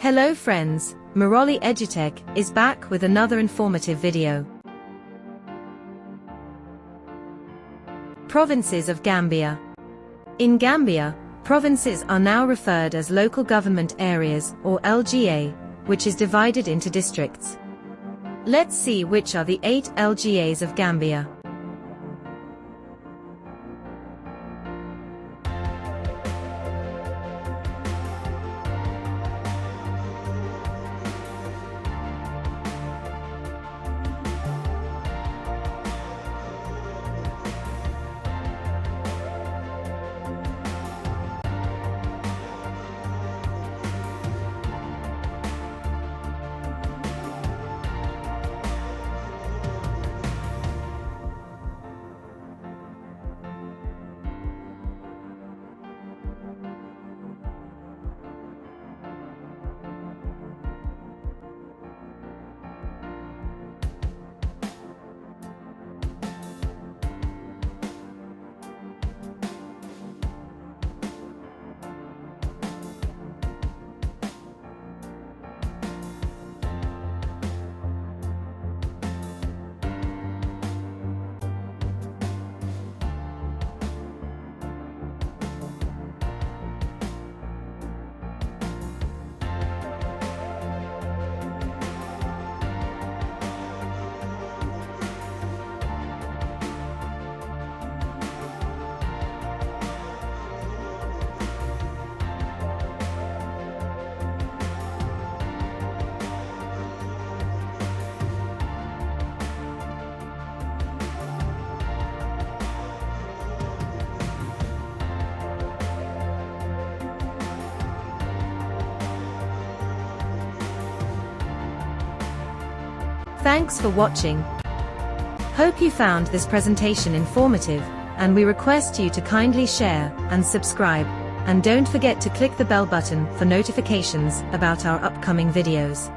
Hello friends, Maroli Edutech is back with another informative video. Provinces of Gambia. In Gambia, provinces are now referred as local government areas or LGA, which is divided into districts. Let's see which are the 8 LGAs of Gambia. Thanks for watching. Hope you found this presentation informative, and we request you to kindly share and subscribe, and don't forget to click the bell button for notifications about our upcoming videos.